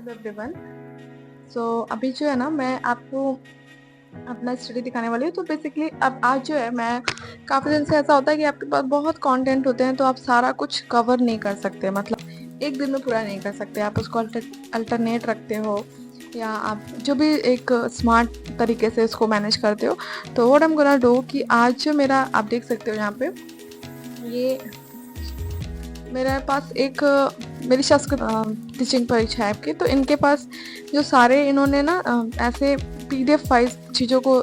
Hello everyone. सो अभी जो है ना, मैं आपको अपना स्टडी दिखाने वाली हूँ। तो बेसिकली अब आज जो है, मैं काफ़ी दिन से ऐसा होता है कि आपके पास बहुत कंटेंट होते हैं, तो आप सारा कुछ कवर नहीं कर सकते, मतलब एक दिन में पूरा नहीं कर सकते। आप उसको अल्टरनेट रखते हो, या आप जो भी एक स्मार्ट तरीके से इसको मैनेज करते हो। तो what I am gonna do कि आज जो मेरा, आप देख सकते हो यहाँ पे, ये मेरे पास एक मेरी संस्कृत टीचिंग परीक्षा है आपकी। तो इनके पास जो सारे इन्होंने ना ऐसे पीडीएफ फाइल्स चीज़ों को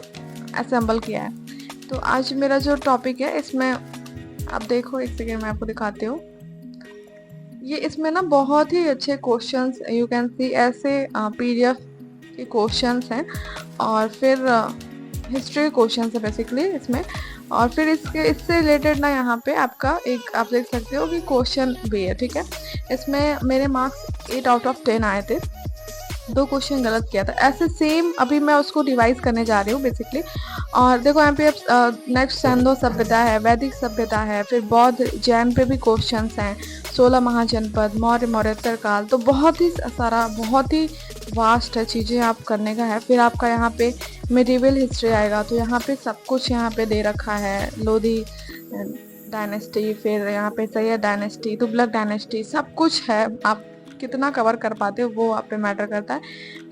असेंबल किया है। तो आज मेरा जो टॉपिक है, इसमें आप देखो, एक सेकेंड मैं आपको दिखाती हूँ। ये इसमें ना बहुत ही अच्छे क्वेश्चंस यू कैन सी, ऐसे पीडीएफ के क्वेश्चंस हैं, और फिर हिस्ट्री क्वेश्चंस है बेसिकली इसमें। और फिर इससे रिलेटेड ना यहाँ पे आपका एक, आप देख सकते हो कि क्वेश्चन भी है, ठीक है। इसमें मेरे मार्क्स 8 out of 10 आए थे, 2 क्वेश्चन गलत किया था। ऐसे सेम अभी मैं उसको रिवाइज करने जा रही हूँ बेसिकली। और देखो यहाँ पे नेक्स्ट सिंधु सभ्यता है, वैदिक सभ्यता है, फिर बौद्ध जैन पे भी क्वेश्चंस हैं, 16 महाजनपद, मौर्य मौर्योत्तर काल। तो बहुत ही सारा, बहुत ही वास्ट है, चीज़ें आप करने का है। फिर आपका यहाँ पे मिडिवल हिस्ट्री आएगा, तो यहाँ पे सब कुछ यहाँ पे दे रखा है, लोधी डायनेस्टी, फिर यहाँ पे सैयद डायनेस्टी, तुगलक डायनेस्टी, सब कुछ है। आप कितना कवर कर पाते हो वो आप पे मैटर करता है।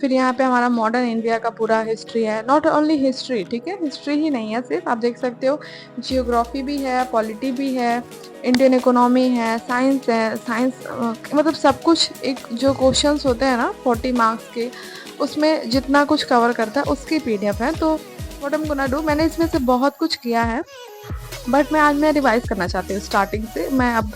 फिर यहाँ पे हमारा मॉडर्न इंडिया का पूरा हिस्ट्री है, नॉट ओनली हिस्ट्री, ठीक है, हिस्ट्री ही नहीं है सिर्फ, आप देख सकते हो जियोग्राफी भी है, पॉलिटी भी है, इंडियन इकोनॉमी है, साइंस है, साइंस मतलब सब कुछ। एक जो क्वेश्चंस होते हैं ना 40 मार्क्स के, उसमें जितना कुछ कवर करता है उसकी पीडीएफ है। तो what I am gonna do, मैंने इसमें से बहुत कुछ किया है, बट मैं आज मैं रिवाइज करना चाहती हूँ स्टार्टिंग से। मैं अब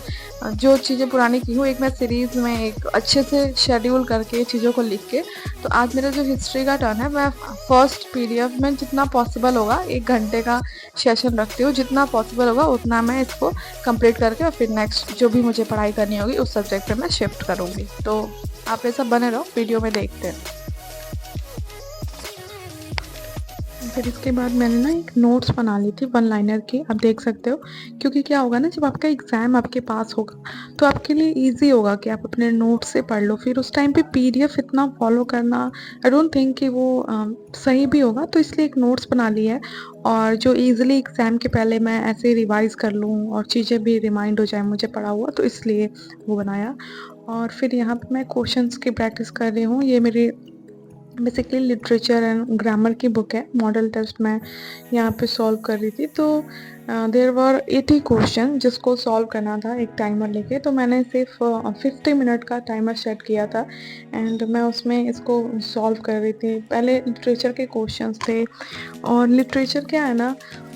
जो चीज़ें पुरानी की हूँ, एक मैं सीरीज़ में एक अच्छे से शेड्यूल करके चीज़ों को लिख के। तो आज मेरा जो हिस्ट्री का टर्न है, मैं फर्स्ट पीडीएफ में जितना पॉसिबल होगा 1 घंटे का सेशन रखती हूँ, जितना पॉसिबल होगा उतना मैं इसको कंप्लीट करके, और फिर नेक्स्ट जो भी मुझे पढ़ाई करनी होगी उस सब्जेक्ट पे मैं शिफ्ट करूँगी। तो आप ये सब बने रहो, वीडियो में देखते हैं। फिर इसके बाद मैंने ना एक नोट्स बना ली थी 1 लाइनर की, आप देख सकते हो। क्योंकि क्या होगा ना, जब आपका एग्ज़ाम आपके पास होगा तो आपके लिए इजी होगा कि आप अपने नोट्स से पढ़ लो। फिर उस टाइम पे पीडीएफ इतना फॉलो करना, आई डोंट थिंक कि वो सही भी होगा। तो इसलिए एक नोट्स बना ली है, और जो ईजिली एग्ज़ाम के पहले मैं ऐसे रिवाइज़ कर लूँ और चीज़ें भी रिमाइंड हो जाए मुझे पढ़ा हुआ, तो इसलिए वो बनाया। और फिर यहाँ पर मैं क्वेश्चंस की प्रैक्टिस कर रही हूँ। ये मेरी बेसिकली लिटरेचर एंड ग्रामर की बुक है। मॉडल टेस्ट मैं यहाँ पे सॉल्व कर रही थी। तो देयर वर 80 क्वेश्चन जिसको सॉल्व करना था एक टाइमर लेके। तो मैंने सिर्फ 50 मिनट का टाइमर सेट किया था, एंड मैं उसमें इसको सॉल्व कर रही थी। पहले लिटरेचर के क्वेश्चंस थे, और लिटरेचर क्या है ना,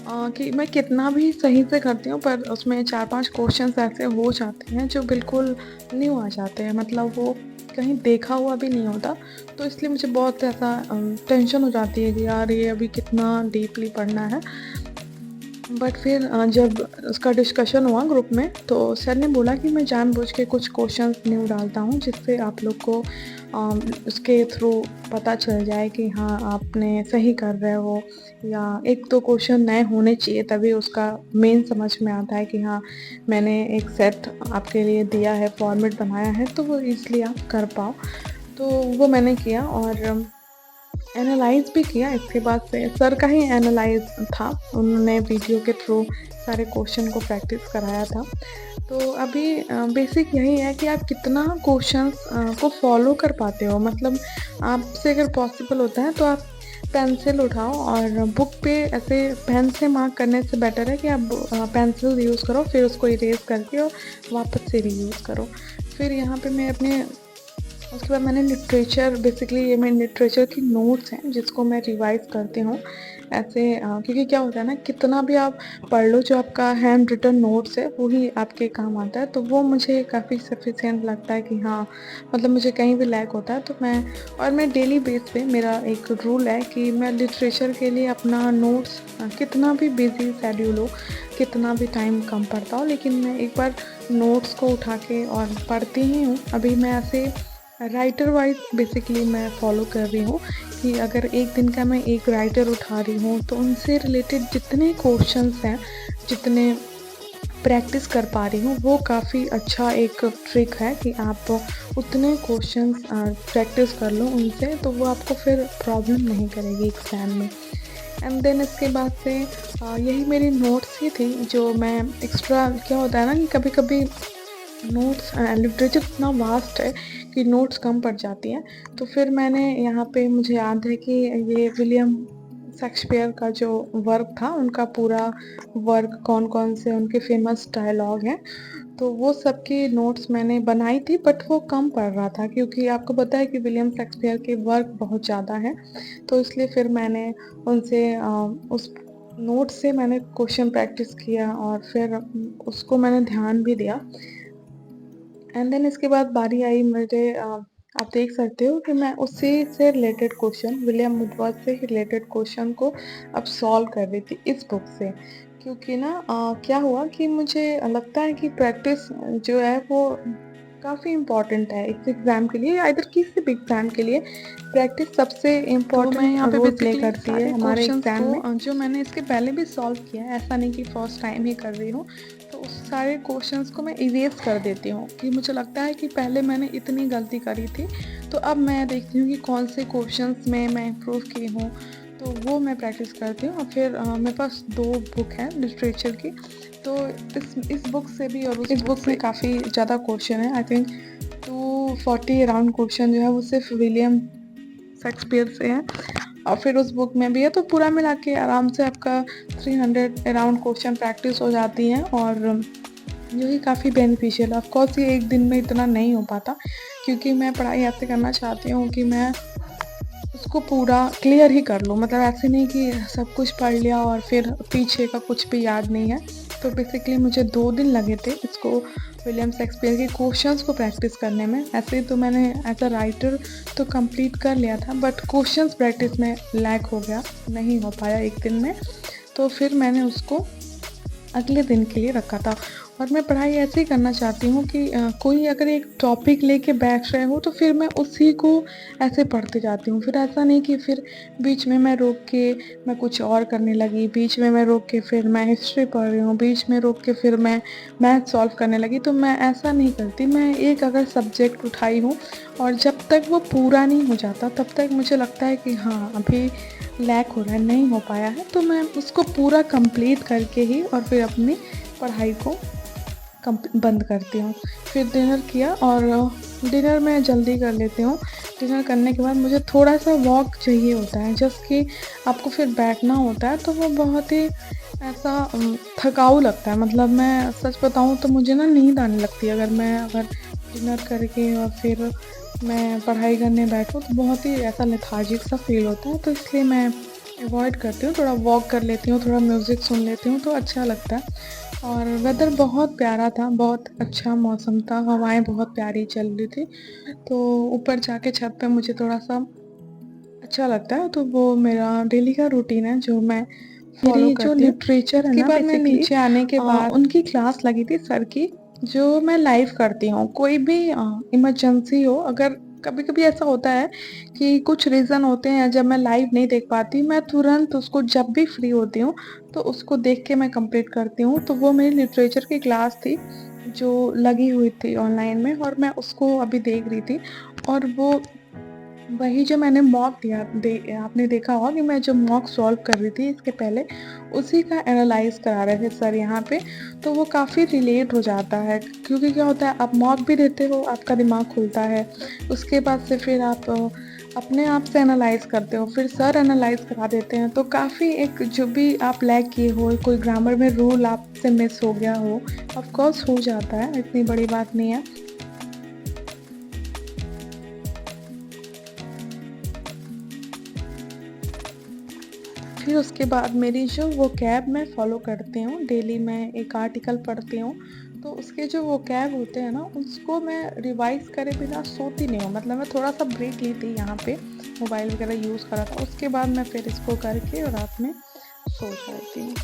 कि मैं कितना भी सही से करती हूँ, पर उसमें 4-5 क्वेश्चंस ऐसे हो जाते हैं जो बिल्कुल न्यू आ जाते हैं, मतलब वो कहीं देखा हुआ भी नहीं होता। तो इसलिए मुझे बहुत ऐसा टेंशन हो जाती है कि यार ये अभी कितना डीपली पढ़ना है। बट फिर जब उसका डिस्कशन हुआ ग्रुप में, तो सर ने बोला कि मैं जानबूझ के कुछ क्वेश्चंस न्यू डालता हूँ, जिससे आप लोग को उसके थ्रू पता चल जाए कि हाँ आपने सही कर रहे हो, या एक तो क्वेश्चन नए होने चाहिए, तभी उसका मेन समझ में आता है कि हाँ मैंने एक सेट आपके लिए दिया है, फॉर्मेट बनाया है, तो वो इसलिए आप कर पाओ। तो वो मैंने किया, और एनालाइज़ भी किया। इसके बाद से सर का ही एनालाइज़ था, उन्होंने वीडियो के थ्रू सारे क्वेश्चन को प्रैक्टिस कराया था। तो अभी बेसिक यही है कि आप कितना क्वेश्चंस को फॉलो कर पाते हो। मतलब आपसे अगर पॉसिबल होता है तो आप पेंसिल उठाओ, और बुक पे ऐसे पेन से मार्क करने से बेटर है कि आप पेंसिल यूज़ करो, फिर उसको इरेज करके और वापस से रीयूज़ करो। फिर यहाँ पे मैं अपने, उसके बाद मैंने लिटरेचर, बेसिकली ये मेरे लिटरेचर की नोट्स हैं जिसको मैं रिवाइज़ करती हूँ ऐसे। क्योंकि क्या होता है ना, कितना भी आप पढ़ लो, जो आपका हैंड रिटन नोट्स है वही आपके काम आता है। तो वो मुझे काफ़ी सफिशिएंट लगता है कि हाँ, मतलब मुझे कहीं भी लैग होता है तो मैं डेली बेस पे मेरा एक रूल है कि मैं लिटरेचर के लिए अपना नोट्स, कितना भी बिजी शेड्यूल हो, कितना भी टाइम कम पड़ता हो, लेकिन मैं एक बार नोट्स को उठा के और पढ़ती ही हूँ। अभी मैं ऐसे राइटर वाइज बेसिकली मैं फॉलो कर रही हूँ कि अगर एक दिन का मैं एक राइटर उठा रही हूँ, तो उनसे रिलेटेड जितने क्वेश्चंस हैं, जितने प्रैक्टिस कर पा रही हूँ, वो काफ़ी अच्छा एक ट्रिक है कि आप उतने क्वेश्चंस प्रैक्टिस कर लो उनसे, तो वो आपको फिर प्रॉब्लम नहीं करेगी एग्ज़ाम में। एंड देन इसके बाद से यही मेरी नोट्स ही थी जो मैं एक्स्ट्रा, क्या होता है ना कि कभी-कभी नोट्स लिटरेचर इतना वास्ट है कि नोट्स कम पड़ जाती हैं। तो फिर मैंने यहाँ पे, मुझे याद है कि ये विलियम शेक्सपियर का जो वर्क था, उनका पूरा वर्क, कौन-कौन से उनके फ़ेमस डायलॉग हैं, तो वो सब की नोट्स मैंने बनाई थी, बट वो कम पड़ रहा था क्योंकि आपको पता है कि विलियम शेक्सपियर के वर्क बहुत ज़्यादा हैं। तो इसलिए फिर मैंने उनसे उस नोट से मैंने क्वेश्चन प्रैक्टिस किया और फिर उसको मैंने ध्यान भी दिया। एंड देन इसके बाद बारी आई मेरे, आप देख सकते हो कि मैं उसी से रिलेटेड क्वेश्चन, विलियम वुडवर्ड से रिलेटेड क्वेश्चन को अब सॉल्व कर रही थी इस बुक से। क्योंकि ना क्या हुआ कि मुझे लगता है कि प्रैक्टिस जो है वो काफ़ी इम्पोर्टेंट है इस एग्ज़ाम के लिए, आइदर किसी भी एग्ज़ाम के लिए प्रैक्टिस सबसे तो मैं यहाँ इम्पोर्टेंट पे रोल प्ले बेसिकली करती है सारे हमारे क्वेश्चंस एग्ज़ाम को में। जो मैंने इसके पहले भी सॉल्व किया है, ऐसा नहीं कि फर्स्ट टाइम ही कर रही हूँ, तो उस सारे क्वेश्चंस को मैं इरेज़ कर देती हूँ कि मुझे लगता है कि पहले मैंने इतनी गलती करी थी, तो अब मैं देखती हूँ कि कौन से क्वेश्चंस में मैं इम्प्रूव की हूँ, तो वो मैं प्रैक्टिस करती हूँ। और फिर मेरे पास 2 बुक हैं लिटरेचर की, तो इस बुक से भी और उस इस बुक बुक में से काफ़ी ज़्यादा क्वेश्चन है, आई थिंक 240 अराउंड क्वेश्चन जो है वो सिर्फ विलियम शेक्सपियर से है, और फिर उस बुक में भी है, तो पूरा मिला के आराम से आपका 300 अराउंड क्वेश्चन प्रैक्टिस हो जाती हैं, और जो कि काफ़ी बेनिफिशियल है। ऑफ कोर्स ये एक दिन में इतना नहीं हो पाता, क्योंकि मैं पढ़ाई ऐसे करना चाहती हूँ कि मैं उसको पूरा क्लियर ही कर लूँ, मतलब ऐसे नहीं कि सब कुछ पढ़ लिया और फिर पीछे का कुछ भी याद नहीं है। तो बेसिकली मुझे 2 दिन लगे थे इसको, विलियम शेक्सपियर के क्वेश्चंस को प्रैक्टिस करने में। ऐसे तो मैंने एज़ अ राइटर तो कंप्लीट कर लिया था, बट क्वेश्चंस प्रैक्टिस में लैक हो गया, नहीं हो पाया एक दिन में। तो फिर मैंने उसको अगले दिन के लिए रखा था। और मैं पढ़ाई ऐसे ही करना चाहती हूँ कि कोई अगर एक टॉपिक लेके बैठ रहे हो तो फिर मैं उसी को ऐसे पढ़ते जाती हूँ। फिर ऐसा नहीं कि फिर बीच में मैं रोक के मैं कुछ और करने लगी, बीच में मैं रोक के फिर मैं हिस्ट्री पढ़ रही हूँ, बीच में रोक के फिर मैं मैथ सॉल्व करने लगी, तो मैं ऐसा नहीं करती। मैं एक अगर सब्जेक्ट उठाई हूँ और जब तक वो पूरा नहीं हो जाता तब तक मुझे लगता है कि हाँ, अभी लैक हो रहा है, नहीं हो पाया है, तो मैं उसको पूरा कंप्लीट करके ही और फिर अपनी पढ़ाई को बंद करती हूँ। फिर डिनर किया, और डिनर मैं जल्दी कर लेती हूँ। डिनर करने के बाद मुझे थोड़ा-सा वॉक चाहिए होता है, जस्ट कि आपको फिर बैठना होता है, तो वो बहुत ही ऐसा थकाऊ लगता है। मतलब मैं सच बताऊँ तो मुझे ना नींद आने लगती है अगर डिनर करके और फिर मैं पढ़ाई करने बैठूँ, तो बहुत ही ऐसा लेथार्जिक सा फ़ील होता है, तो इसलिए मैं अवॉइड करती हूँ। थोड़ा वॉक कर लेती हूँ, थोड़ा म्यूज़िक सुन लेती हूँ, तो अच्छा लगता है। और वेदर बहुत प्यारा था, बहुत अच्छा मौसम था, हवाएँ बहुत प्यारी चल रही थी, तो ऊपर जाके छत पे मुझे थोड़ा-सा अच्छा लगता है, तो वो मेरा डेली का रूटीन है जो मैं फ़ॉलो मेरी जो करती हूँ। लिटरेचर है उसके ना बाद मैं बेसिकली नीचे आने के बाद उनकी क्लास लगी थी सर की, जो मैं लाइव करती हूँ। कोई भी इमरजेंसी हो, अगर कभी-कभी ऐसा होता है कि कुछ रीज़न होते हैं जब मैं लाइव नहीं देख पाती, मैं तुरंत उसको जब भी फ्री होती हूँ, तो उसको देख के मैं कंप्लीट करती हूँ। तो वो मेरी लिटरेचर की क्लास थी, जो लगी हुई थी ऑनलाइन में, और मैं उसको अभी देख रही थी। और वो वही जो मैंने मॉक दिया, आपने देखा होगा कि मैं जो मॉक सॉल्व कर रही थी इसके पहले, उसी का एनालाइज़ करा रहे थे सर यहाँ पे, तो वो काफ़ी रिलेट हो जाता है, क्योंकि क्या होता है, आप मॉक भी देते हो, आपका दिमाग खुलता है, उसके बाद से फिर आप अपने आप से एनालाइज़ करते हो, फिर सर एनालाइज़ करा देते हैं, तो काफ़ी एक जो भी आप लैग किए हो, कोई ग्रामर में रूल आपसे मिस हो गया हो, ऑफ कोर्स हो जाता है, इतनी बड़ी बात नहीं है। फिर उसके बाद मेरी जो वोकैब मैं फ़ॉलो करती हूँ, डेली मैं एक आर्टिकल पढ़ती हूँ, तो उसके जो वोकैब होते हैं ना, उसको मैं रिवाइज़ करे बिना सोती नहीं हूँ। मतलब मैं थोड़ा-सा ब्रेक ली थी यहाँ पे, मोबाइल वगैरह यूज़ करा था, उसके बाद मैं फिर इसको करके रात में सो जाती हूँ।